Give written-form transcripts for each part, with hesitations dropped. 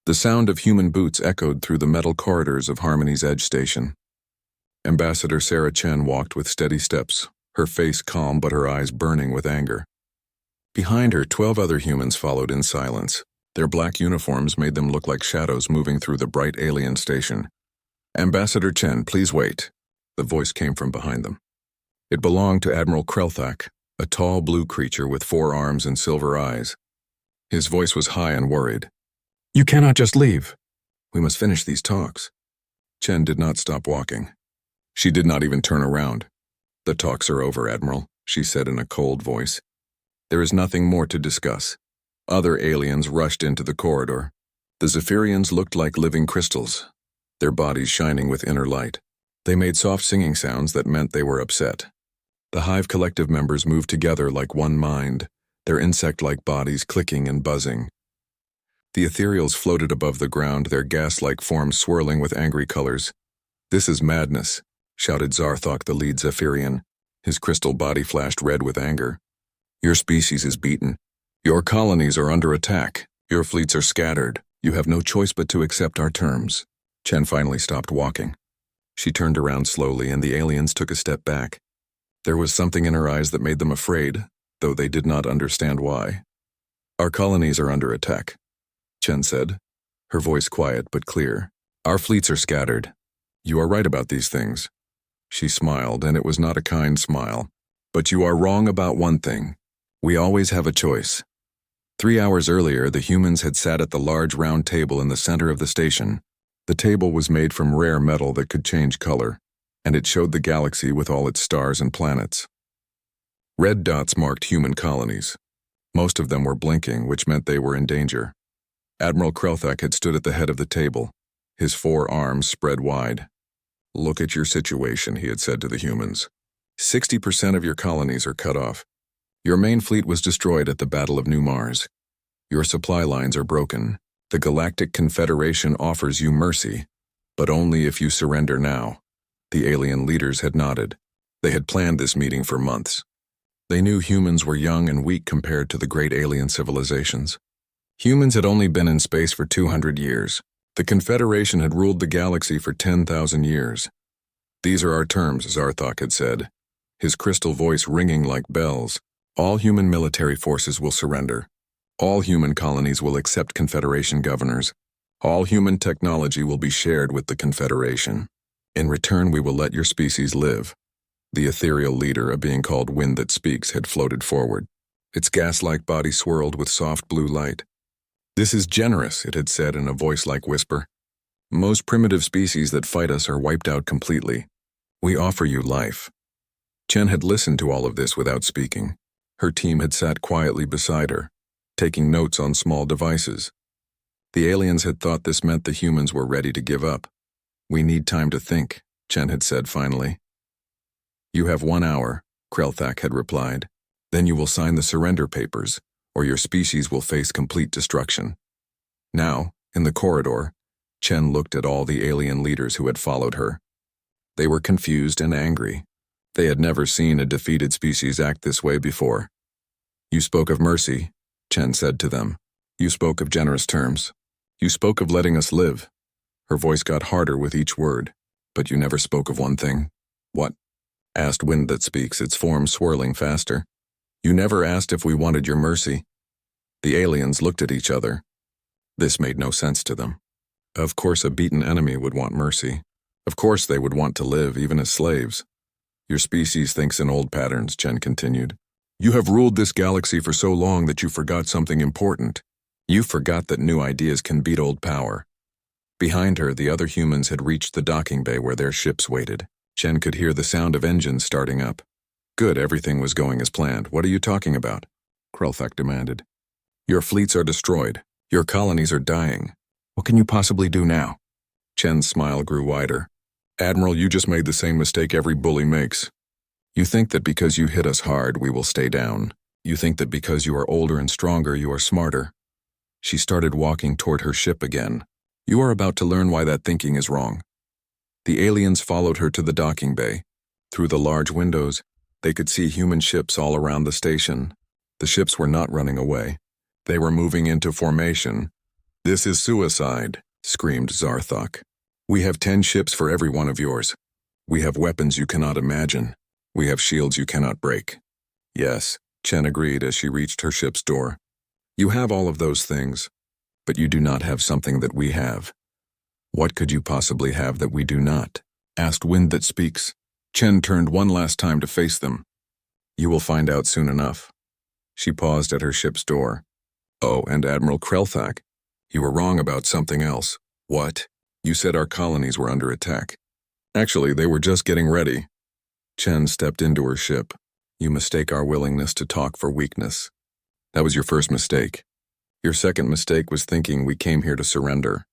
The sound of human boots echoed through the metal corridors of Harmony's Edge Station. Ambassador Sarah Chen walked with steady steps, her face calm but her eyes burning with anger. Behind her, 12 other humans followed in silence. Their black uniforms made them look like shadows moving through the bright alien station. "Ambassador Chen, please wait." The voice came from behind them. It belonged to Admiral Krelthak, a tall blue creature with 4 arms and silver eyes. His voice was high and worried. "You cannot just leave. We must finish these talks." Chen did not stop walking. She did not even turn around. "The talks are over, Admiral," she said in a cold voice. "There is nothing more to discuss." Other aliens rushed into the corridor. The Zephyrians looked like living crystals, their bodies shining with inner light. They made soft singing sounds that meant they were upset. The Hive Collective members moved together like one mind, their insect-like bodies clicking and buzzing. The ethereals floated above the ground, their gas-like forms swirling with angry colors. "This is madness," shouted Zarthok, the lead Zephyrian. His crystal body flashed red with anger. "Your species is beaten. Your colonies are under attack. Your fleets are scattered. You have no choice but to accept our terms." Chen finally stopped walking. She turned around slowly, and the aliens took a step back. There was something in her eyes that made them afraid, though they did not understand why. "Our colonies are under attack," Chen said, her voice quiet but clear. "Our fleets are scattered. You are right about these things." She smiled, and it was not a kind smile. "But you are wrong about one thing. We always have a choice." 3 hours earlier, the humans had sat at the large round table in the center of the station. The table was made from rare metal that could change color, and it showed the galaxy with all its stars and planets. Red dots marked human colonies. Most of them were blinking, which meant they were in danger. Admiral Krelthak had stood at the head of the table, his 4 arms spread wide. "Look at your situation," he had said to the humans. 60% of your colonies are cut off. Your main fleet was destroyed at the Battle of New Mars. Your supply lines are broken. The Galactic Confederation offers you mercy, but only if you surrender now." The alien leaders had nodded. They had planned this meeting for months. They knew humans were young and weak compared to the great alien civilizations. Humans had only been in space for 200 years. The Confederation had ruled the galaxy for 10,000 years. "These are our terms," Zarthok had said, his crystal voice ringing like bells. "All human military forces will surrender. All human colonies will accept Confederation governors. All human technology will be shared with the Confederation. In return, we will let your species live." The ethereal leader, a being called Wind That Speaks, had floated forward. Its gas-like body swirled with soft blue light. "This is generous," it had said in a voice-like whisper. "Most primitive species that fight us are wiped out completely. We offer you life." Chen had listened to all of this without speaking. Her team had sat quietly beside her, taking notes on small devices. The aliens had thought this meant the humans were ready to give up. "We need time to think," Chen had said finally. "You have 1 hour," Krelthak had replied. "Then you will sign the surrender papers, or your species will face complete destruction." Now, in the corridor, Chen looked at all the alien leaders who had followed her. They were confused and angry. They had never seen a defeated species act this way before. "You spoke of mercy," Chen said to them. "You spoke of generous terms. You spoke of letting us live." Her voice got harder with each word. "But you never spoke of one thing." "What?" asked Wind That Speaks, its form swirling faster. "You never asked if we wanted your mercy." The aliens looked at each other. This made no sense to them. Of course a beaten enemy would want mercy. Of course they would want to live, even as slaves. "Your species thinks in old patterns," Chen continued. "You have ruled this galaxy for so long that you forgot something important. You forgot that new ideas can beat old power." Behind her, the other humans had reached the docking bay where their ships waited. Chen could hear the sound of engines starting up. "Good, everything was going as planned. What are you talking about?" Krelthak demanded. "Your fleets are destroyed. Your colonies are dying. What can you possibly do now?" Chen's smile grew wider. "Admiral, you just made the same mistake every bully makes. You think that because you hit us hard, we will stay down. You think that because you are older and stronger, you are smarter." She started walking toward her ship again. "You are about to learn why that thinking is wrong." The aliens followed her to the docking bay. Through the large windows, they could see human ships all around the station. The ships were not running away. They were moving into formation. "This is suicide," screamed Zarthok. "We have 10 ships for every one of yours. We have weapons you cannot imagine. We have shields you cannot break." "Yes," Chen agreed as she reached her ship's door. "You have all of those things, but you do not have something that we have." "What could you possibly have that we do not?" asked Wind That Speaks. Chen turned one last time to face them. "You will find out soon enough." She paused at her ship's door. "Oh, and Admiral Krelthak, you were wrong about something else." "What?" "You said our colonies were under attack. Actually, they were just getting ready." Chen stepped into her ship. "You mistake our willingness to talk for weakness. That was your first mistake. Your second mistake was thinking we came here to surrender."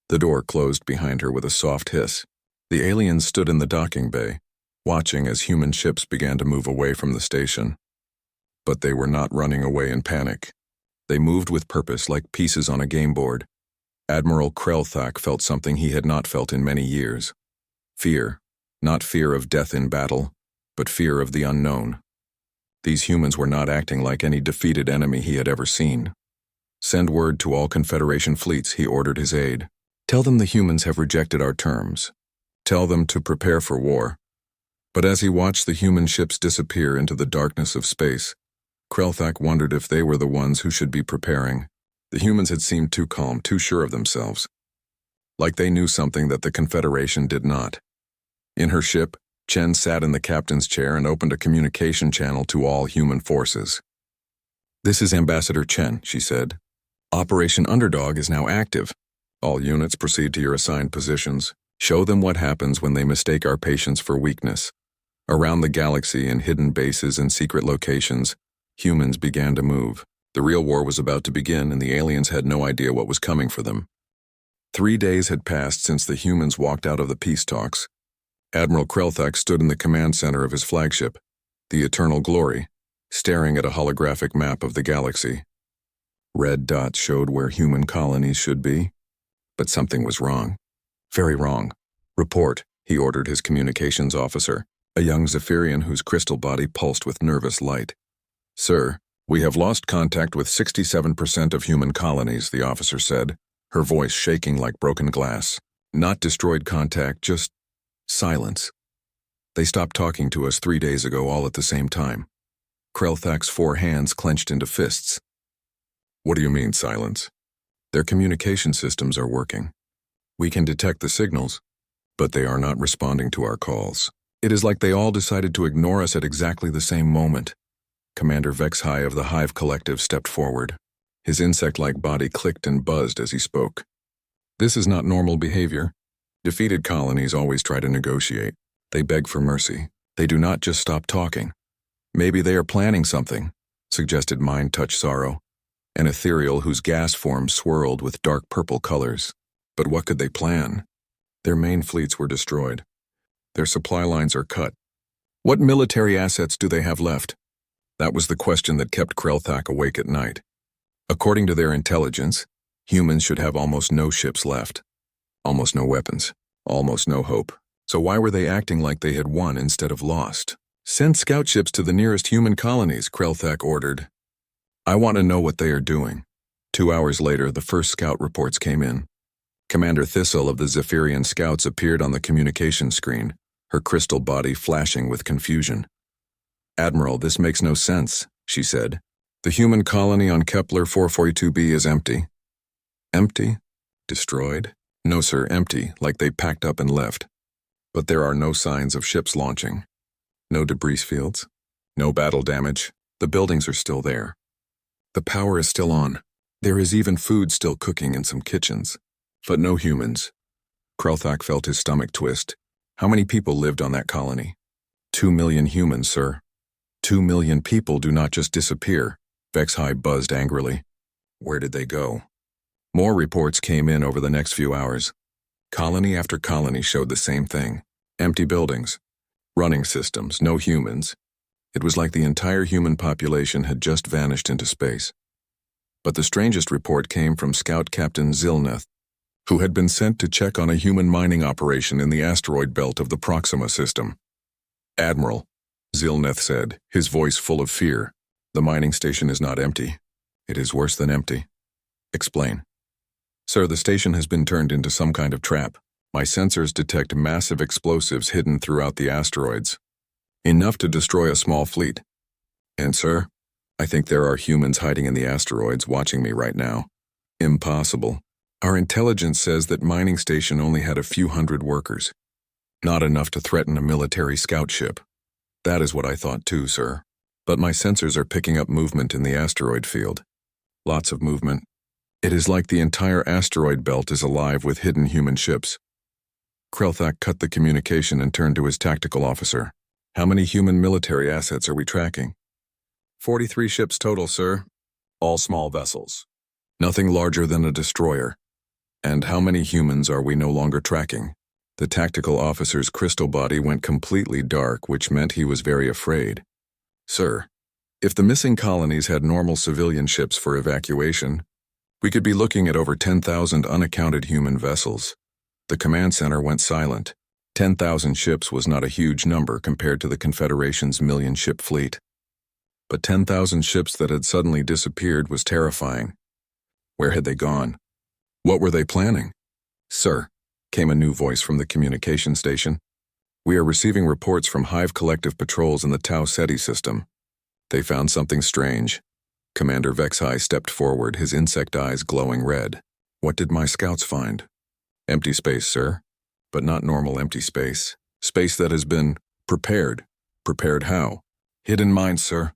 The door closed behind her with a soft hiss. The aliens stood in the docking bay, watching as human ships began to move away from the station. But they were not running away in panic. They moved with purpose like pieces on a game board. Admiral Krelthak felt something he had not felt in many years. Fear, not fear of death in battle, but fear of the unknown. These humans were not acting like any defeated enemy he had ever seen. "Send word to all Confederation fleets," he ordered his aide. "Tell them the humans have rejected our terms. Tell them to prepare for war." But as he watched the human ships disappear into the darkness of space, Krelthak wondered if they were the ones who should be preparing. The humans had seemed too calm, too sure of themselves. Like they knew something that the Confederation did not. In her ship, Chen sat in the captain's chair and opened a communication channel to all human forces. "This is Ambassador Chen," she said. "Operation Underdog is now active. All units proceed to your assigned positions. Show them what happens when they mistake our patience for weakness." Around the galaxy, in hidden bases and secret locations, humans began to move. The real war was about to begin, and the aliens had no idea what was coming for them. 3 days had passed since the humans walked out of the peace talks. Admiral Krelthak stood in the command center of his flagship, the Eternal Glory, staring at a holographic map of the galaxy. Red dots showed where human colonies should be, but something was wrong. "Very wrong. Report," he ordered his communications officer, a young Zephyrian whose crystal body pulsed with nervous light. "Sir, we have lost contact with 67% of human colonies," the officer said, her voice shaking like broken glass. "Not destroyed contact, just silence. They stopped talking to us 3 days ago all at the same time." Krelthak's 4 hands clenched into fists. "What do you mean, silence?" "Their communication systems are working. We can detect the signals, but they are not responding to our calls. It is like they all decided to ignore us at exactly the same moment." Commander Vexhai of the Hive Collective stepped forward. His insect-like body clicked and buzzed as he spoke. "This is not normal behavior. Defeated colonies always try to negotiate. They beg for mercy. They do not just stop talking. Maybe they are planning something," suggested Mind Touch Sorrow, an ethereal whose gas form swirled with dark purple colors. But what could they plan? Their main fleets were destroyed. Their supply lines are cut. What military assets do they have left? That was the question that kept Krelthak awake at night. According to their intelligence, humans should have almost no ships left. Almost no weapons. Almost no hope. So why were they acting like they had won instead of lost? "Send scout ships to the nearest human colonies," Krelthak ordered. "I want to know what they are doing." 2 hours later, the first scout reports came in. Commander Thistle of the Zephyrian Scouts appeared on the communication screen, her crystal body flashing with confusion. "Admiral, this makes no sense," she said. "The human colony on Kepler 442b is empty." "Empty? Destroyed?" "No, sir, empty, like they packed up and left. But there are no signs of ships launching. No debris fields. No battle damage. The buildings are still there. The power is still on. There is even food still cooking in some kitchens. But no humans." Krelthak felt his stomach twist. How many people lived on that colony? 2 million humans, sir. 2 million people do not just disappear, Vexhai buzzed angrily. Where did they go? More reports came in over the next few hours. Colony after colony showed the same thing. Empty buildings. Running systems, no humans. It was like the entire human population had just vanished into space. But the strangest report came from Scout Captain Zilneth, who had been sent to check on a human mining operation in the asteroid belt of the Proxima system. "Admiral," Zilneth said, his voice full of fear, "the mining station is not empty. It is worse than empty." "Explain." Sir, the station has been turned into some kind of trap. My sensors detect massive explosives hidden throughout the asteroids. Enough to destroy a small fleet. And sir, I think there are humans hiding in the asteroids watching me right now. Impossible. Our intelligence says that mining station only had a few hundred workers. Not enough to threaten a military scout ship. That is what I thought too, sir. But my sensors are picking up movement in the asteroid field. Lots of movement. It is like the entire asteroid belt is alive with hidden human ships. Krelthak cut the communication and turned to his tactical officer. How many human military assets are we tracking? 43 ships total, sir. All small vessels. Nothing larger than a destroyer. And how many humans are we no longer tracking? The tactical officer's crystal body went completely dark, which meant he was very afraid. Sir, if the missing colonies had normal civilian ships for evacuation, we could be looking at over 10,000 unaccounted human vessels. The command center went silent. 10,000 ships was not a huge number compared to the Confederation's million-ship fleet. But 10,000 ships that had suddenly disappeared was terrifying. Where had they gone? What were they planning? Sir, came a new voice from the communication station. We are receiving reports from Hive Collective patrols in the Tau Ceti system. They found something strange. Commander Vexhai stepped forward, his insect eyes glowing red. What did my scouts find? Empty space, sir. But not normal empty space. Space that has been prepared. Prepared how? Hidden mines, sir.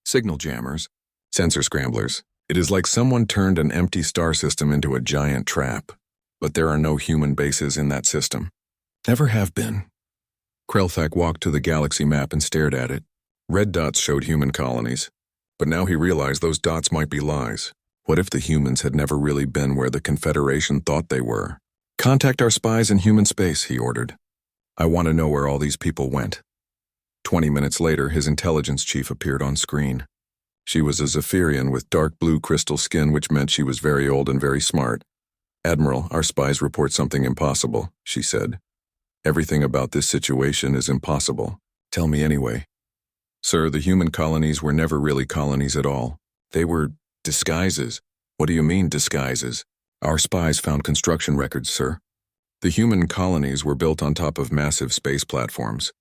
Signal jammers. Sensor scramblers. It is like someone turned an empty star system into a giant trap. But there are no human bases in that system. Never have been. Krelthak walked to the galaxy map and stared at it. Red dots showed human colonies. But now he realized those dots might be lies. What if the humans had never really been where the Confederation thought they were? Contact our spies in human space, he ordered. I want to know where all these people went. 20 minutes later, his intelligence chief appeared on screen. She was a Zephyrian with dark blue crystal skin, which meant she was very old and very smart. Admiral, our spies report something impossible, she said. Everything about this situation is impossible. Tell me anyway. Sir, the human colonies were never really colonies at all. They were disguises. What do you mean, disguises? Our spies found construction records, sir. The human colonies were built on top of massive space platforms.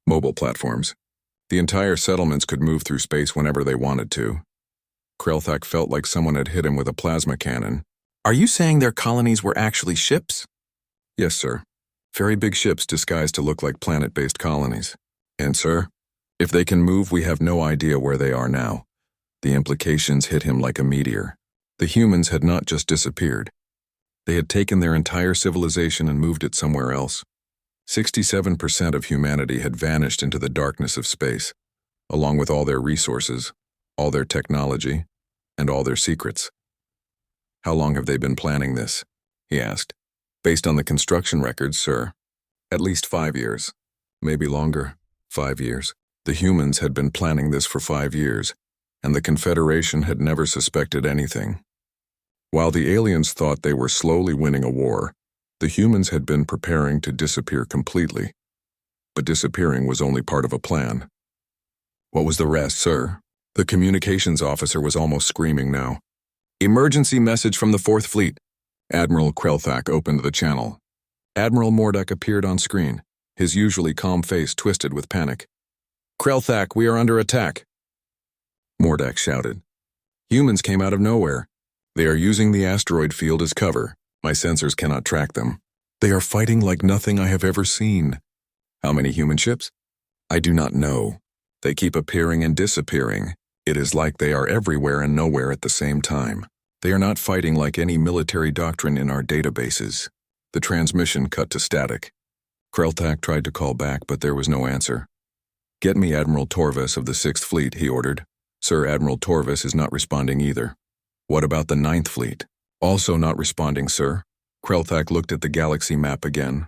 Mobile platforms. The entire settlements could move through space whenever they wanted to. Krelthak felt like someone had hit him with a plasma cannon. Are you saying their colonies were actually ships? Yes, sir. Very big ships disguised to look like planet-based colonies. And, sir, if they can move, we have no idea where they are now. The implications hit him like a meteor. The humans had not just disappeared. They had taken their entire civilization and moved it somewhere else. 67% of humanity had vanished into the darkness of space, along with all their resources, all their technology, and all their secrets. How long have they been planning this? He asked. Based on the construction records, sir. At least 5 years. Maybe longer. 5 years. The humans had been planning this for 5 years, and the Confederation had never suspected anything. While the aliens thought they were slowly winning a war, the humans had been preparing to disappear completely. But disappearing was only part of a plan. What was the rest, sir? The communications officer was almost screaming now. Emergency message from the 4th Fleet. Admiral Krelthak opened the channel. Admiral Mordak appeared on screen, his usually calm face twisted with panic. Krelthak, we are under attack. Mordak shouted. Humans came out of nowhere. They are using the asteroid field as cover. My sensors cannot track them. They are fighting like nothing I have ever seen. How many human ships? I do not know. They keep appearing and disappearing. It is like they are everywhere and nowhere at the same time. They are not fighting like any military doctrine in our databases. The transmission cut to static. Krelthak tried to call back, but there was no answer. Get me Admiral Torvis of the 6th Fleet, he ordered. Sir, Admiral Torvis is not responding either. What about the 9th Fleet? Also not responding, sir. Krelthak looked at the galaxy map again.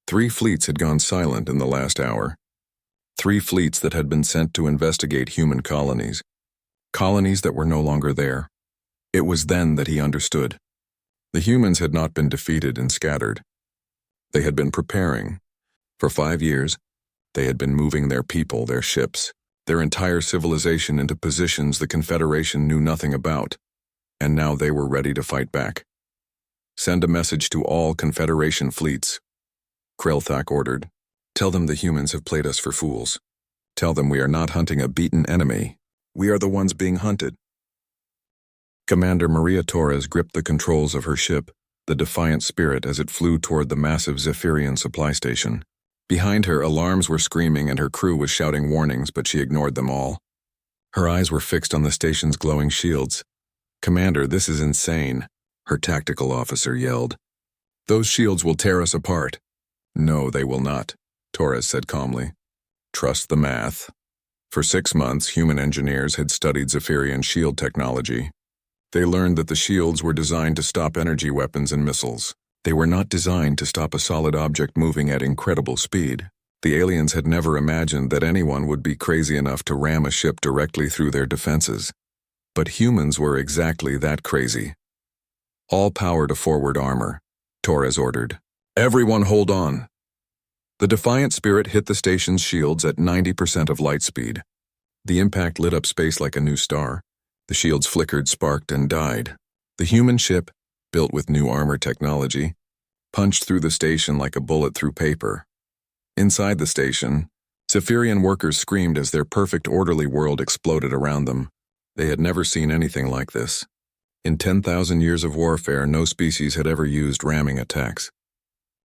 3 fleets had gone silent in the last hour. 3 fleets that had been sent to investigate human colonies. Colonies that were no longer there. It was then that he understood. The humans had not been defeated and scattered. They had been preparing. For 5 years, they had been moving their people, their ships, their entire civilization into positions the Confederation knew nothing about. And now they were ready to fight back. Send a message to all Confederation fleets. Krelthak ordered. Tell them the humans have played us for fools. Tell them we are not hunting a beaten enemy. We are the ones being hunted. Commander Maria Torres gripped the controls of her ship, the Defiant Spirit, as it flew toward the massive Zephyrian supply station. Behind her, alarms were screaming and her crew was shouting warnings, but she ignored them all. Her eyes were fixed on the station's glowing shields. "Commander, this is insane," her tactical officer yelled. "Those shields will tear us apart." "No, they will not," Torres said calmly. "Trust the math." For 6 months, human engineers had studied Zephyrian shield technology. They learned that the shields were designed to stop energy weapons and missiles. They were not designed to stop a solid object moving at incredible speed. The aliens had never imagined that anyone would be crazy enough to ram a ship directly through their defenses. But humans were exactly that crazy. "All power to forward armor," Torres ordered. "Everyone hold on." The Defiant Spirit hit the station's shields at 90% of light speed. The impact lit up space like a new star. The shields flickered, sparked, and died. The human ship, built with new armor technology, punched through the station like a bullet through paper. Inside the station, Zephyrian workers screamed as their perfect orderly world exploded around them. They had never seen anything like this. In 10,000 years of warfare, no species had ever used ramming attacks.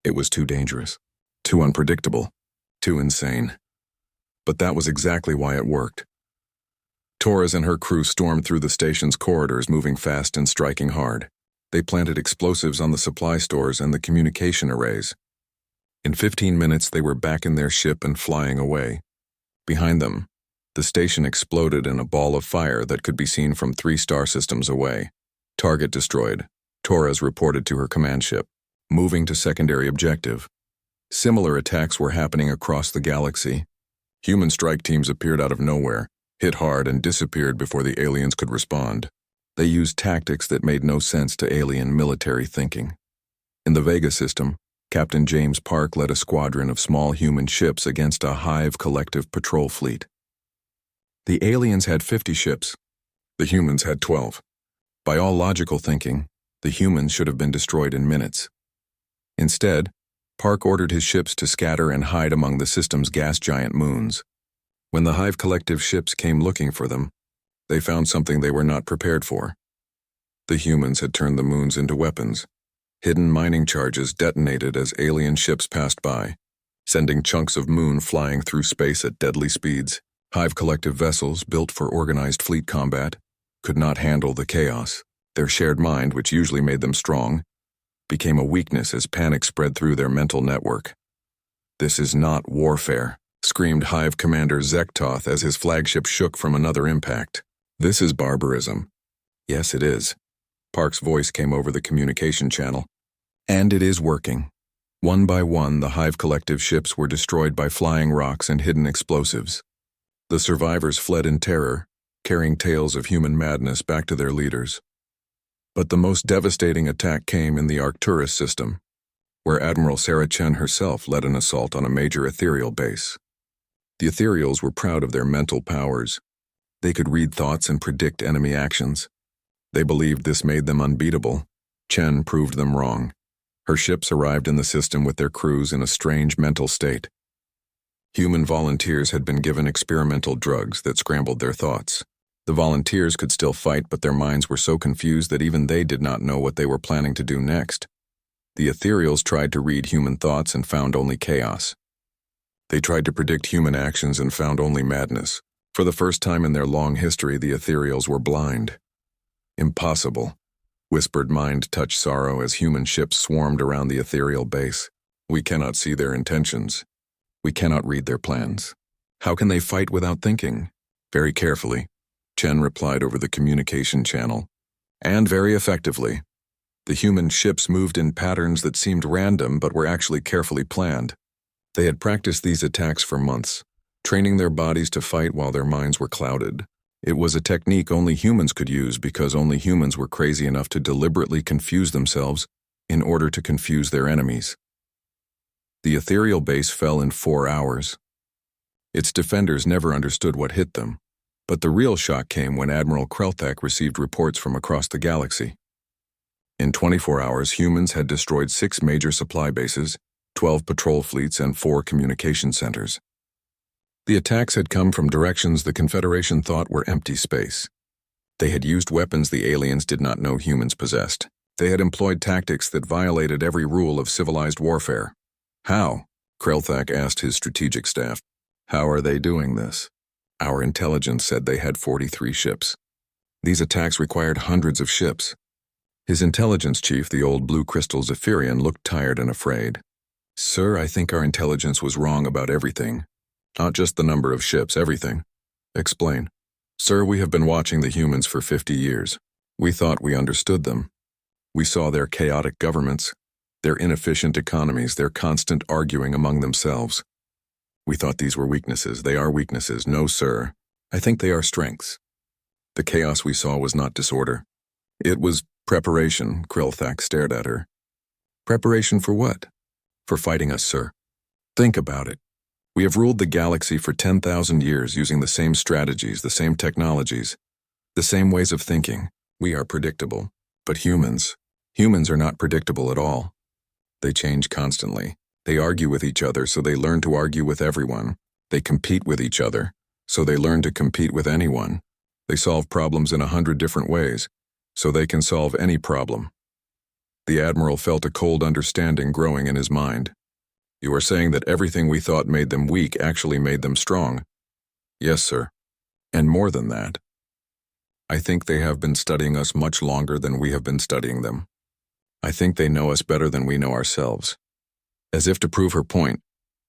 It was too dangerous, too unpredictable, too insane. But that was exactly why it worked. Torres and her crew stormed through the station's corridors, moving fast and striking hard. They planted explosives on the supply stores and the communication arrays. In 15 minutes, they were back in their ship and flying away. Behind them, the station exploded in a ball of fire that could be seen from 3 star systems away. "Target destroyed," Torres reported to her command ship. "Moving to secondary objective." Similar attacks were happening across the galaxy. Human strike teams appeared out of nowhere, hit hard, and disappeared before the aliens could respond. They used tactics that made no sense to alien military thinking. In the Vega system, Captain James Park led a squadron of small human ships against a Hive collective patrol fleet. The aliens had 50 ships. The humans had 12. By all logical thinking, the humans should have been destroyed in minutes. Instead, Park ordered his ships to scatter and hide among the system's gas giant moons. When the Hive collective ships came looking for them, they found something they were not prepared for. The humans had turned the moons into weapons. Hidden mining charges detonated as alien ships passed by, sending chunks of moon flying through space at deadly speeds. Hive collective vessels, built for organized fleet combat, could not handle the chaos. Their shared mind, which usually made them strong, became a weakness as panic spread through their mental network. "This is not warfare," screamed Hive Commander Zektoth as his flagship shook from another impact. "This is barbarism." "Yes, it is." Park's voice came over the communication channel. "And it is working." One by one, the Hive collective ships were destroyed by flying rocks and hidden explosives. The survivors fled in terror, carrying tales of human madness back to their leaders. But the most devastating attack came in the Arcturus system, where Admiral Sarah Chen herself led an assault on a major ethereal base. The ethereals were proud of their mental powers. They could read thoughts and predict enemy actions. They believed this made them unbeatable. Chen proved them wrong. Her ships arrived in the system with their crews in a strange mental state. Human volunteers had been given experimental drugs that scrambled their thoughts. The volunteers could still fight, but their minds were so confused that even they did not know what they were planning to do next. The ethereals tried to read human thoughts and found only chaos. They tried to predict human actions and found only madness. For the first time in their long history, the ethereals were blind. "Impossible," whispered Mind Touch Sorrow as human ships swarmed around the ethereal base. "We cannot see their intentions. We cannot read their plans. How can they fight without thinking?" "Very carefully," Chen replied over the communication channel. "And very effectively." The human ships moved in patterns that seemed random but were actually carefully planned. They had practiced these attacks for months, training their bodies to fight while their minds were clouded. It was a technique only humans could use because only humans were crazy enough to deliberately confuse themselves in order to confuse their enemies. The ethereal base fell in 4 hours. Its defenders never understood what hit them, but the real shock came when Admiral Krelthak received reports from across the galaxy. In 24 hours, humans had destroyed 6 major supply bases, 12 patrol fleets, and 4 communication centers. The attacks had come from directions the Confederation thought were empty space. They had used weapons the aliens did not know humans possessed. They had employed tactics that violated every rule of civilized warfare. How? Krelthak asked his strategic staff. How are they doing this? Our intelligence said they had 43 ships. These attacks required hundreds of ships. His intelligence chief, the old blue crystal Zephyrian, looked tired and afraid. Sir, I think our intelligence was wrong about everything. Not just the number of ships, everything. Explain. Sir, we have been watching the humans for 50 years. We thought we understood them. We saw their chaotic governments, their inefficient economies, their constant arguing among themselves. We thought these were weaknesses. They are weaknesses. No, sir. I think they are strengths. The chaos we saw was not disorder. It was preparation. Krelthak stared at her. Preparation for what? For fighting us, sir. Think about it. We have ruled the galaxy for 10,000 years using the same strategies, the same technologies, the same ways of thinking. We are predictable. But humans are not predictable at all. They change constantly. They argue with each other, so they learn to argue with everyone. They compete with each other, so they learn to compete with anyone. They solve problems in 100 different ways, so they can solve any problem. The Admiral felt a cold understanding growing in his mind. You are saying that everything we thought made them weak actually made them strong? Yes, sir. And more than that. I think they have been studying us much longer than we have been studying them. I think they know us better than we know ourselves. As if to prove her point,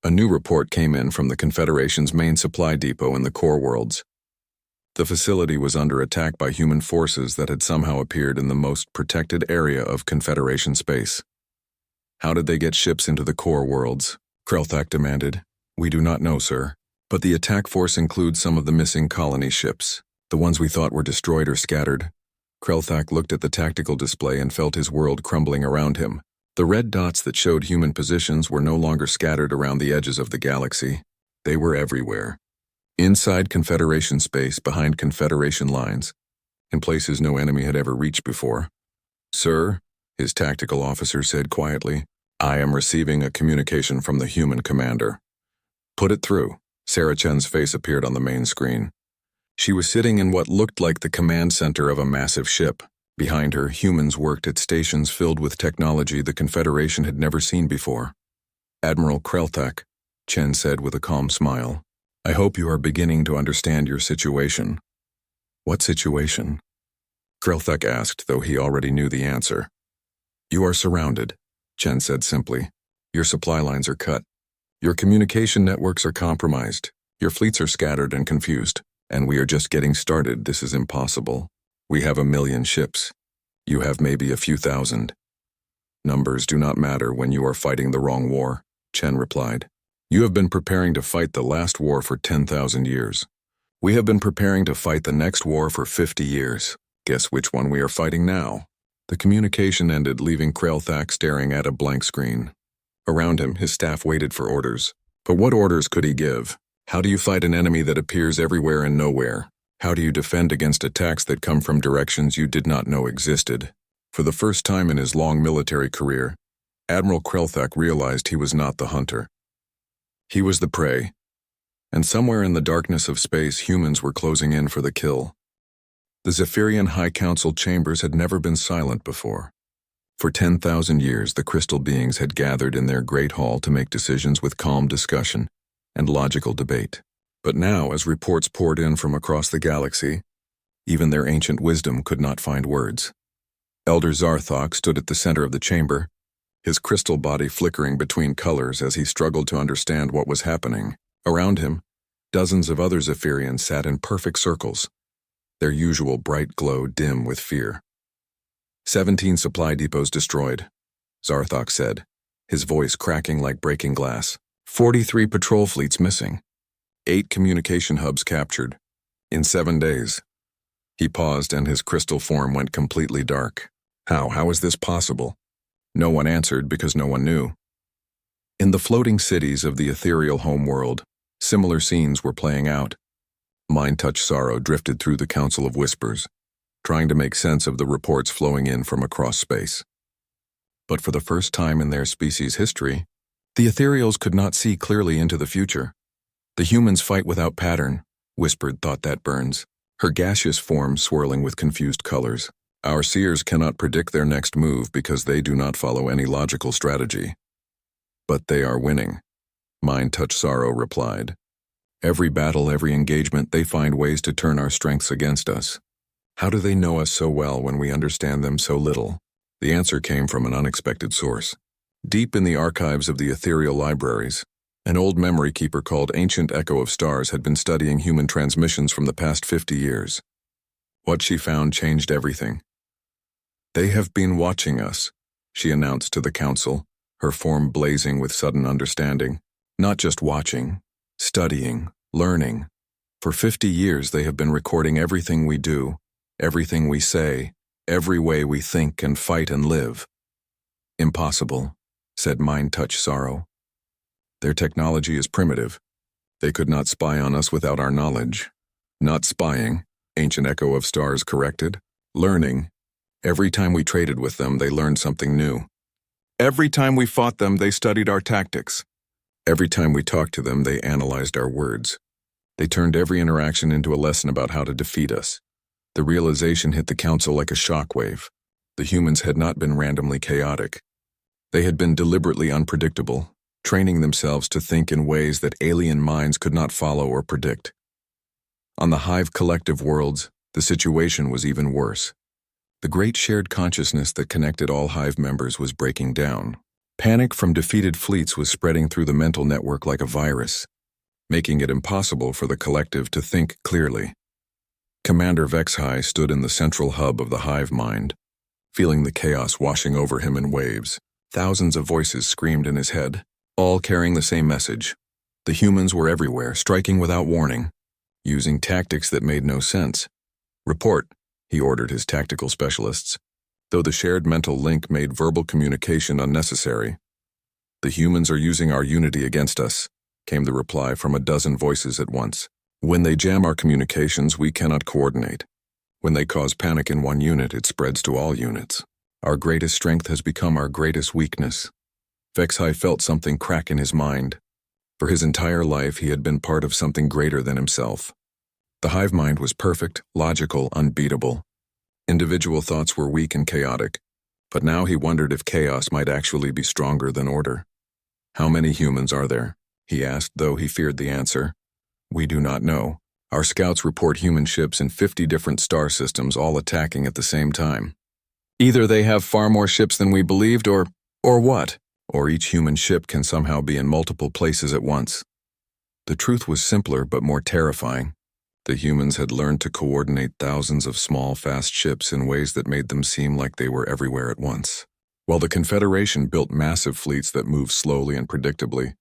a new report came in from the Confederation's main supply depot in the core worlds. The facility was under attack by human forces that had somehow appeared in the most protected area of Confederation space. How did they get ships into the core worlds? Krelthak demanded. We do not know, sir. But the attack force includes some of the missing colony ships, the ones we thought were destroyed or scattered. Krelthak looked at the tactical display and felt his world crumbling around him. The red dots that showed human positions were no longer scattered around the edges of the galaxy. They were everywhere. Inside Confederation space, behind Confederation lines, in places no enemy had ever reached before. Sir, his tactical officer said quietly, I am receiving a communication from the human commander. Put it through. Sarah Chen's face appeared on the main screen. She was sitting in what looked like the command center of a massive ship. Behind her, humans worked at stations filled with technology the Confederation had never seen before. Admiral Krelthak, Chen said with a calm smile, I hope you are beginning to understand your situation. What situation? Krelthak asked, though he already knew the answer. You are surrounded, Chen said simply. Your supply lines are cut. Your communication networks are compromised. Your fleets are scattered and confused. And we are just getting started. This is impossible. We have 1 million ships. You have maybe a few thousand. Numbers do not matter when you are fighting the wrong war, Chen replied. You have been preparing to fight the last war for 10,000 years. We have been preparing to fight the next war for 50 years. Guess which one we are fighting now? The communication ended, leaving Krelthak staring at a blank screen. Around him, his staff waited for orders. But what orders could he give? How do you fight an enemy that appears everywhere and nowhere? How do you defend against attacks that come from directions you did not know existed? For the first time in his long military career, Admiral Krelthak realized he was not the hunter. He was the prey. And somewhere in the darkness of space, humans were closing in for the kill. The Zephyrian High Council chambers had never been silent before. For 10,000 years, the crystal beings had gathered in their great hall to make decisions with calm discussion and logical debate. But now, as reports poured in from across the galaxy, even their ancient wisdom could not find words. Elder Zarthok stood at the center of the chamber, his crystal body flickering between colors as he struggled to understand what was happening. Around him, dozens of other Zephyrians sat in perfect circles, their usual bright glow dim with fear. 17 supply depots destroyed, Zarthok said, his voice cracking like breaking glass. 43 patrol fleets missing. 8 communication hubs captured. In 7 days. He paused and his crystal form went completely dark. How is this possible? No one answered because no one knew. In the floating cities of the ethereal homeworld, similar scenes were playing out. Mind-touch sorrow drifted through the Council of Whispers. trying to make sense of the reports flowing in from across space. But for the first time in their species' history, the ethereals could not see clearly into the future. The humans fight without pattern, whispered Thought That Burns, her gaseous form swirling with confused colors. Our seers cannot predict their next move because they do not follow any logical strategy. But they are winning, Mind Touch Sorrow replied. Every battle, every engagement, they find ways to turn our strengths against us. How do they know us so well when we understand them so little? The answer came from an unexpected source. Deep in the archives of the ethereal libraries, an old memory keeper called Ancient Echo of Stars had been studying human transmissions from the past 50 years. What she found changed everything. They have been watching us, she announced to the council, her form blazing with sudden understanding. Not just watching, studying, learning. For 50 years they have been recording everything we do, everything we say, every way we think and fight and live. Impossible, said Mind Touch Sorrow. Their technology is primitive. They could not spy on us without our knowledge. Not spying, Ancient Echo of Stars corrected. Learning. Every time we traded with them, they learned something new. Every time we fought them, they studied our tactics. Every time we talked to them, they analyzed our words. They turned every interaction into a lesson about how to defeat us. The realization hit the council like a shockwave. The humans had not been randomly chaotic. They had been deliberately unpredictable, training themselves to think in ways that alien minds could not follow or predict. On the Hive collective worlds, the situation was even worse. The great shared consciousness that connected all Hive members was breaking down. Panic from defeated fleets was spreading through the mental network like a virus, making it impossible for the collective to think clearly. Commander Vexhai stood in the central hub of the Hive mind, feeling the chaos washing over him in waves. Thousands of voices screamed in his head, all carrying the same message. The humans were everywhere, striking without warning, using tactics that made no sense. Report, he ordered his tactical specialists. Though the shared mental link made verbal communication unnecessary. The humans are using our unity against us, came the reply from a dozen voices at once. When they jam our communications, we cannot coordinate. When they cause panic in one unit, it spreads to all units. Our greatest strength has become our greatest weakness. Vexhai felt something crack in his mind. For his entire life, he had been part of something greater than himself. The hive mind was perfect, logical, unbeatable. Individual thoughts were weak and chaotic, but now he wondered if chaos might actually be stronger than order. How many humans are there? He asked, though he feared the answer. We do not know. Our scouts report human ships in 50 different star systems all attacking at the same time. Either they have far more ships than we believed, or what? Or each human ship can somehow be in multiple places at once. The truth was simpler but more terrifying. The humans had learned to coordinate thousands of small, fast ships in ways that made them seem like they were everywhere at once. While the Confederation built massive fleets that moved slowly and predictably,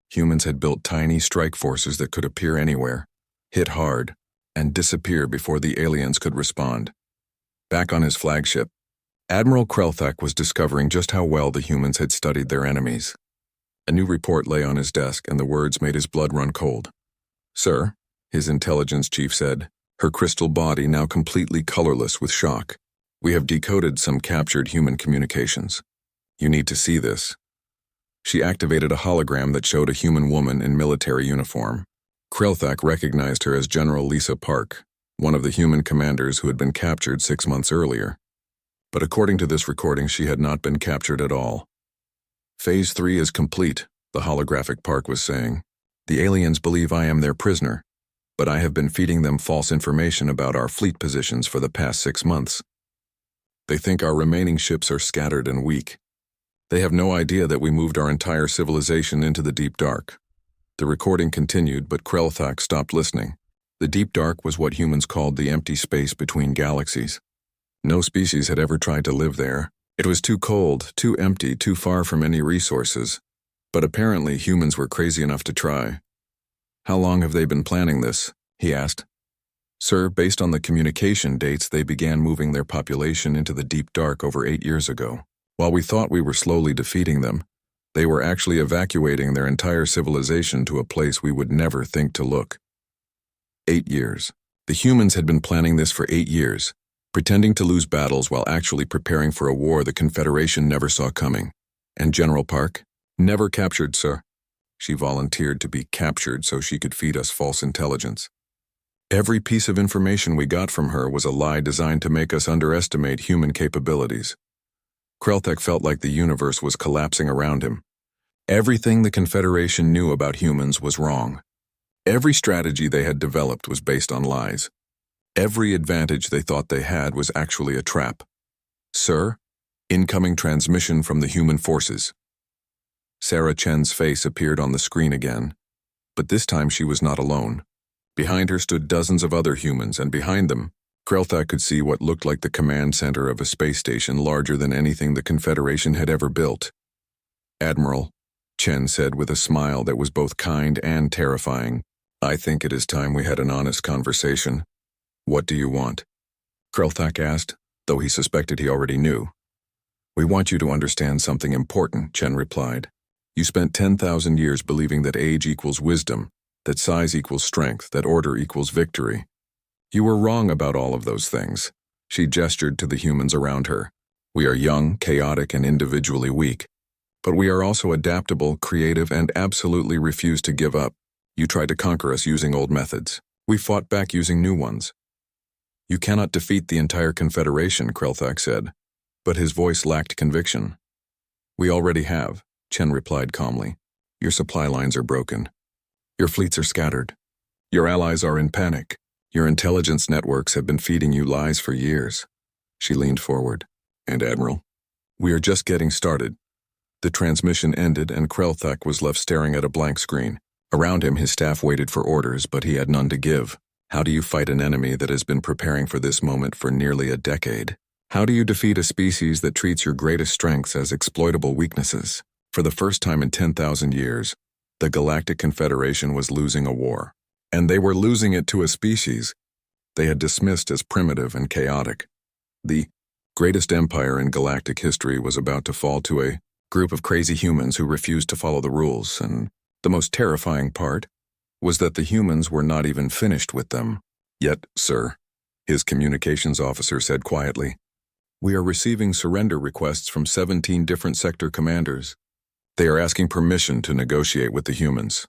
humans had built tiny strike forces that could appear anywhere, hit hard, and disappear before the aliens could respond. Back on his flagship, Admiral Krelthak was discovering just how well the humans had studied their enemies. A new report lay on his desk, and the words made his blood run cold. Sir, his intelligence chief said, her crystal body now completely colorless with shock. We have decoded some captured human communications. You need to see this. She activated a hologram that showed a human woman in military uniform. Krelthak recognized her as General Lisa Park, one of the human commanders who had been captured 6 months earlier. But according to this recording, she had not been captured at all. Phase 3 is complete, the holographic Park was saying. The aliens believe I am their prisoner, but I have been feeding them false information about our fleet positions for the past 6 months. They think our remaining ships are scattered and weak. They have no idea that we moved our entire civilization into the deep dark. The recording continued, but Krelthak stopped listening. The deep dark was what humans called the empty space between galaxies. No species had ever tried to live there. It was too cold, too empty, too far from any resources. But apparently humans were crazy enough to try. How long have they been planning this? He asked. Sir, based on the communication dates, they began moving their population into the deep dark over 8 years ago. While we thought we were slowly defeating them, they were actually evacuating their entire civilization to a place we would never think to look. 8 years. The humans had been planning this for 8 years. pretending to lose battles while actually preparing for a war the Confederation never saw coming. And General Park? Never captured, sir. She volunteered to be captured so she could feed us false intelligence. Every piece of information we got from her was a lie designed to make us underestimate human capabilities. Krelthek felt like the universe was collapsing around him. Everything the Confederation knew about humans was wrong. Every strategy they had developed was based on lies. Every advantage they thought they had was actually a trap. Sir, incoming transmission from the human forces. Sarah Chen's face appeared on the screen again, but this time she was not alone. Behind her stood dozens of other humans, and behind them, Krelthek could see what looked like the command center of a space station larger than anything the Confederation had ever built. Admiral, Chen said with a smile that was both kind and terrifying, I think it is time we had an honest conversation. What do you want? Krelthek asked, though he suspected he already knew. We want you to understand something important, Chen replied. You spent 10,000 years believing that age equals wisdom, that size equals strength, that order equals victory. You were wrong about all of those things. She gestured to the humans around her. We are young, chaotic, and individually weak. But we are also adaptable, creative, and absolutely refuse to give up. You tried to conquer us using old methods. We fought back using new ones. You cannot defeat the entire Confederation, Krelthek said, but his voice lacked conviction. We already have, Chen replied calmly. Your supply lines are broken. Your fleets are scattered. Your allies are in panic. Your intelligence networks have been feeding you lies for years. She leaned forward. And Admiral, we are just getting started. The transmission ended and Krelthek was left staring at a blank screen. Around him his staff waited for orders, but he had none to give. How do you fight an enemy that has been preparing for this moment for nearly a decade? How do you defeat a species that treats your greatest strengths as exploitable weaknesses? For the first time in 10,000 years, the Galactic Confederation was losing a war. And they were losing it to a species they had dismissed as primitive and chaotic. The greatest empire in galactic history was about to fall to a group of crazy humans who refused to follow the rules, and the most terrifying part was that the humans were not even finished with them. Yet, sir, his communications officer said quietly, we are receiving surrender requests from 17 different sector commanders. They are asking permission to negotiate with the humans.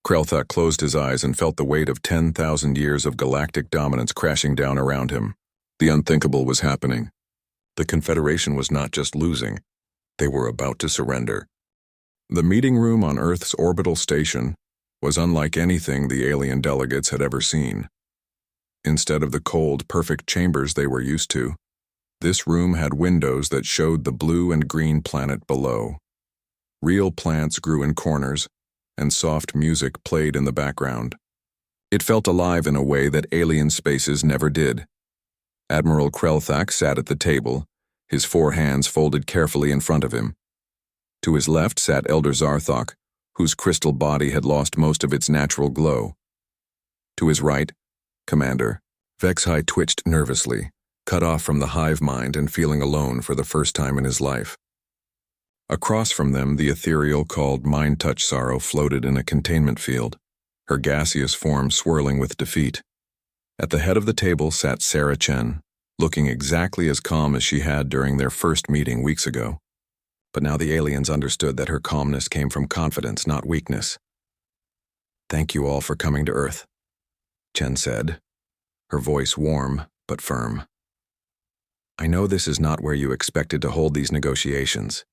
Krelthek closed his eyes and felt the weight of 10,000 years of galactic dominance crashing down around him. The unthinkable was happening. The Confederation was not just losing, they were about to surrender. The meeting room on Earth's orbital station was unlike anything the alien delegates had ever seen. Instead of the cold, perfect chambers they were used to, this room had windows that showed the blue and green planet below. Real plants grew in corners, and soft music played in the background. It felt alive in a way that alien spaces never did. Admiral Krelthek sat at the table, his 4 hands folded carefully in front of him. To his left sat Elder Zarthok, whose crystal body had lost most of its natural glow. To his right, Commander. Vexhai twitched nervously, cut off from the hive mind and feeling alone for the first time in his life. Across from them, the ethereal called Mind Touch Sorrow floated in a containment field, her gaseous form swirling with defeat. At the head of the table sat Sarah Chen, looking exactly as calm as she had during their first meeting weeks ago. But now the aliens understood that her calmness came from confidence, not weakness. Thank you all for coming to Earth, Chen said, her voice warm but firm. I know this is not where you expected to hold these negotiations.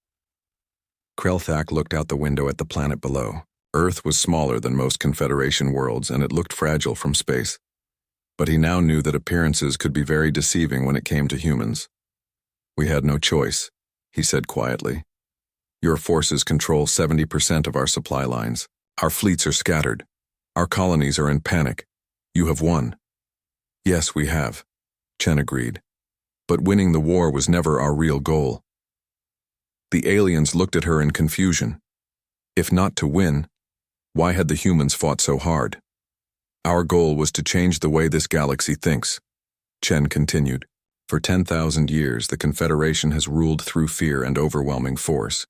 Krelthek looked out the window at the planet below. Earth was smaller than most Confederation worlds, and it looked fragile from space. But he now knew that appearances could be very deceiving when it came to humans. We had no choice, he said quietly. Your forces control 70% of our supply lines. Our fleets are scattered. Our colonies are in panic. You have won. Yes, we have, Chen agreed. But winning the war was never our real goal. The aliens looked at her in confusion. If not to win, why had the humans fought so hard? Our goal was to change the way this galaxy thinks, Chen continued. For 10,000 years, the Confederation has ruled through fear and overwhelming force.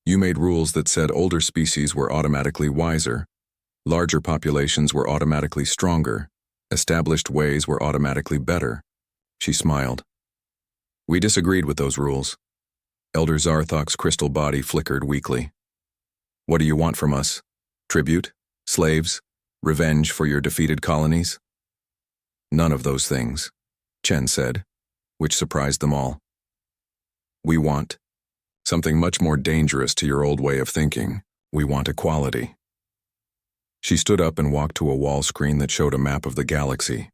You made rules that said older species were automatically wiser, larger populations were automatically stronger, established ways were automatically better. She smiled. We disagreed with those rules. Elder Zarthok's crystal body flickered weakly. What do you want from us? Tribute? Slaves? Revenge for your defeated colonies? None of those things, Chen said, which surprised them all. We want something much more dangerous to your old way of thinking. We want equality. She stood up and walked to a wall screen that showed a map of the galaxy.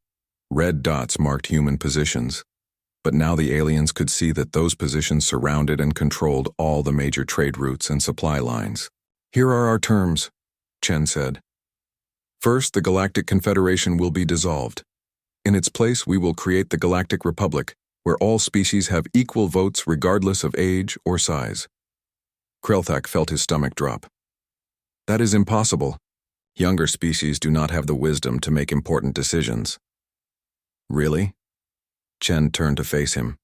Red dots marked human positions, but now the aliens could see that those positions surrounded and controlled all the major trade routes and supply lines. Here are our terms, Chen said. First, the Galactic Confederation will be dissolved. In its place, we will create the Galactic Republic, where all species have equal votes regardless of age or size. Krelthak felt his stomach drop. That is impossible. Younger species do not have the wisdom to make important decisions. Really? Chen turned to face him.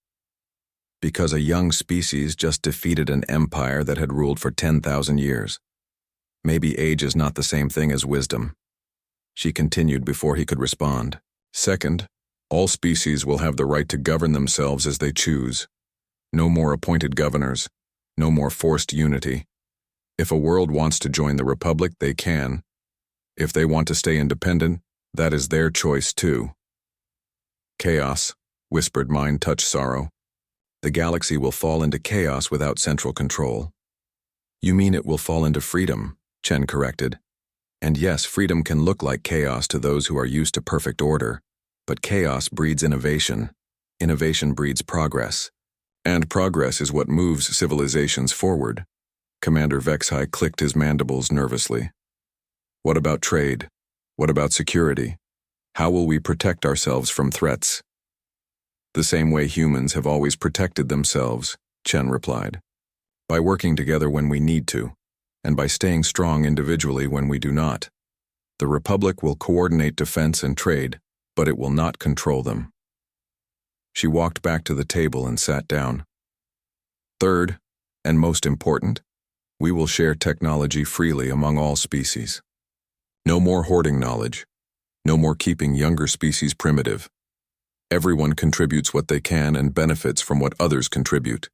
Because a young species just defeated an empire that had ruled for 10,000 years. Maybe age is not the same thing as wisdom. She continued before he could respond. Second, all species will have the right to govern themselves as they choose. No more appointed governors. No more forced unity. If a world wants to join the Republic, they can. If they want to stay independent, that is their choice too. Chaos, whispered Mind Touch Sorrow. The galaxy will fall into chaos without central control. You mean it will fall into freedom, Chen corrected. And yes, freedom can look like chaos to those who are used to perfect order, but chaos breeds innovation. Innovation breeds progress. And progress is what moves civilizations forward. Commander Vexhai clicked his mandibles nervously. What about trade? What about security? How will we protect ourselves from threats? The same way humans have always protected themselves, Chen replied. By working together when we need to, and by staying strong individually when we do not. The Republic will coordinate defense and trade, but it will not control them. She walked back to the table and sat down. Third, and most important, we will share technology freely among all species. No more hoarding knowledge. No more keeping younger species primitive. Everyone contributes what they can and benefits from what others contribute.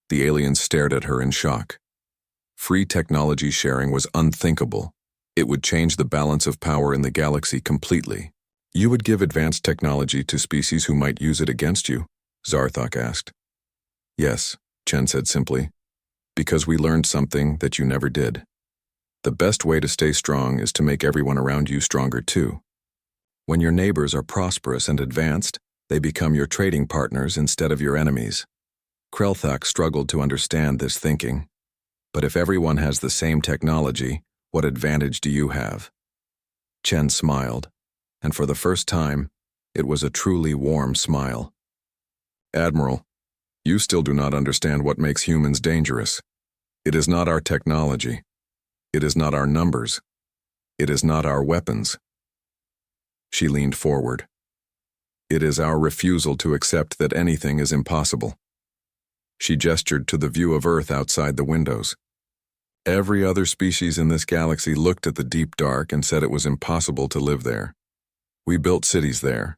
The aliens stared at her in shock. Free technology sharing was unthinkable. It would change the balance of power in the galaxy completely. You would give advanced technology to species who might use it against you? Zarthok asked. Yes, Chen said simply, because we learned something that you never did. The best way to stay strong is to make everyone around you stronger too. When your neighbors are prosperous and advanced, they become your trading partners instead of your enemies. Krelthak struggled to understand this thinking. But if everyone has the same technology, what advantage do you have? Chen smiled, and for the first time, it was a truly warm smile. Admiral, you still do not understand what makes humans dangerous. It is not our technology. It is not our numbers. It is not our weapons. She leaned forward. It is our refusal to accept that anything is impossible. She gestured to the view of Earth outside the windows. Every other species in this galaxy looked at the deep dark and said it was impossible to live there. We built cities there.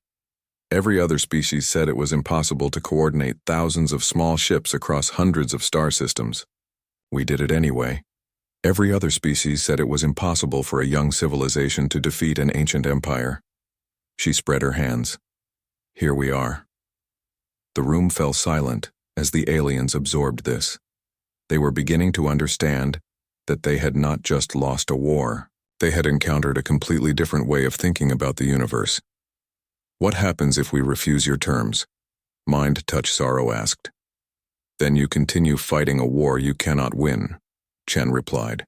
Every other species said it was impossible to coordinate thousands of small ships across hundreds of star systems. We did it anyway. Every other species said it was impossible for a young civilization to defeat an ancient empire. She spread her hands. Here we are. The room fell silent as the aliens absorbed this. They were beginning to understand that they had not just lost a war. They had encountered a completely different way of thinking about the universe. What happens if we refuse your terms? Mind Touch Sorrow asked. Then you continue fighting a war you cannot win, Chen replied.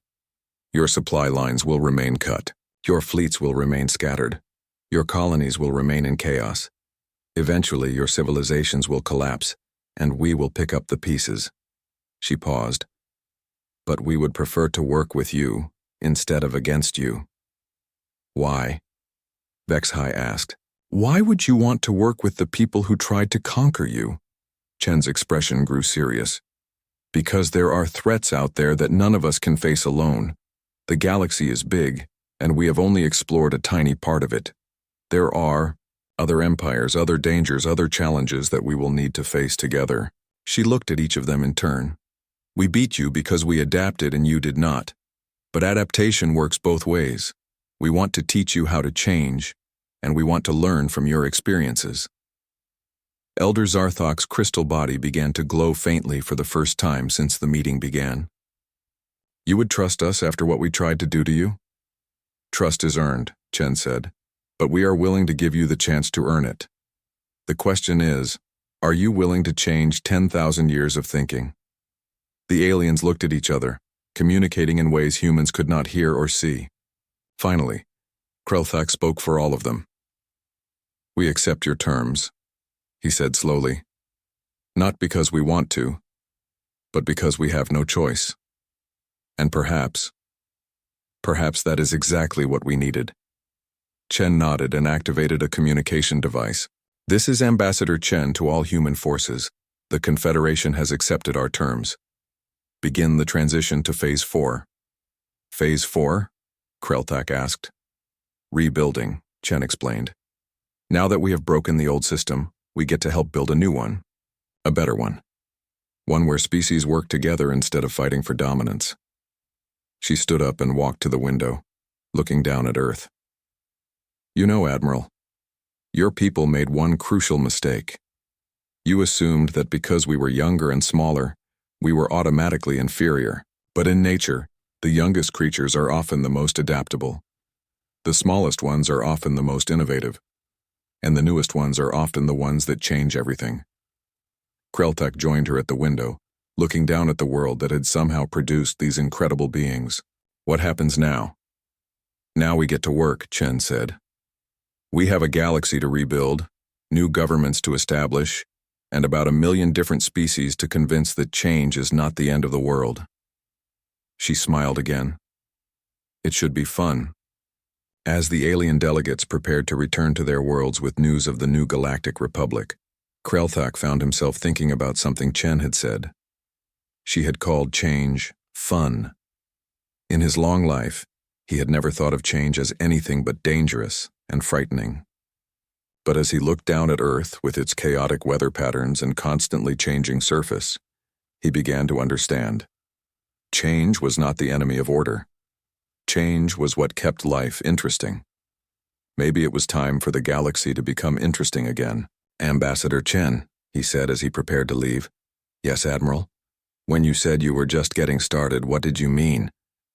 Your supply lines will remain cut. Your fleets will remain scattered. Your colonies will remain in chaos. Eventually, your civilizations will collapse, and we will pick up the pieces. She paused. But we would prefer to work with you instead of against you. Why? Vexhai asked. Why would you want to work with the people who tried to conquer you? Chen's expression grew serious. Because there are threats out there that none of us can face alone. The galaxy is big, and we have only explored a tiny part of it. There are other empires, other dangers, other challenges that we will need to face together. She looked at each of them in turn. We beat you because we adapted and you did not. But adaptation works both ways. We want to teach you how to change, and we want to learn from your experiences. Elder Zarthok's crystal body began to glow faintly for the first time since the meeting began. You would trust us after what we tried to do to you? Trust is earned, Chen said, but we are willing to give you the chance to earn it. The question is, are you willing to change 10,000 years of thinking? The aliens looked at each other, communicating in ways humans could not hear or see. Finally, Krelthak spoke for all of them. We accept your terms, he said slowly. Not because we want to, but because we have no choice. And perhaps that is exactly what we needed. Chen nodded and activated a communication device. This is Ambassador Chen to all human forces. The Confederation has accepted our terms. Begin the transition to Phase 4. Phase 4? Krelthak asked. Rebuilding, Chen explained. Now that we have broken the old system, we get to help build a new one. A better one. One where species work together instead of fighting for dominance. She stood up and walked to the window, looking down at Earth. You know, Admiral, your people made one crucial mistake. You assumed that because we were younger and smaller, we were automatically inferior. But in nature, the youngest creatures are often the most adaptable. The smallest ones are often the most innovative. And the newest ones are often the ones that change everything. Krelthak joined her at the window, looking down at the world that had somehow produced these incredible beings. What happens now? Now we get to work, Chen said. We have a galaxy to rebuild, new governments to establish, and about 1 million different species to convince that change is not the end of the world. She smiled again. It should be fun. As the alien delegates prepared to return to their worlds with news of the new Galactic Republic, Krelthak found himself thinking about something Chen had said. She had called change fun. In his long life, he had never thought of change as anything but dangerous and frightening. But as he looked down at Earth with its chaotic weather patterns and constantly changing surface, he began to understand. Change was not the enemy of order. Change was what kept life interesting. Maybe it was time for the galaxy to become interesting again. Ambassador Chen, he said as he prepared to leave. Yes, Admiral? When you said you were just getting started, what did you mean?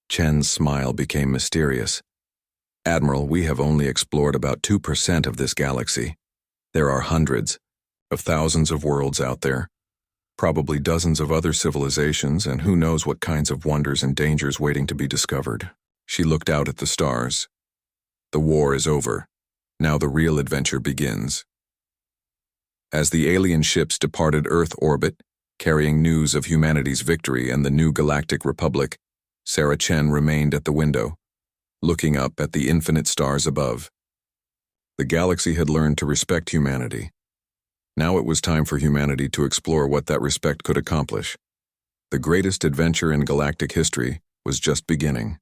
Chen's smile became mysterious. Admiral, we have only explored about 2% of this galaxy. There are hundreds of thousands of worlds out there, probably dozens of other civilizations, and who knows what kinds of wonders and dangers waiting to be discovered. She looked out at the stars. The war is over. Now the real adventure begins. As the alien ships departed Earth orbit, carrying news of humanity's victory and the new Galactic Republic, Sarah Chen remained at the window, looking up at the infinite stars above. The galaxy had learned to respect humanity. Now it was time for humanity to explore what that respect could accomplish. The greatest adventure in galactic history was just beginning.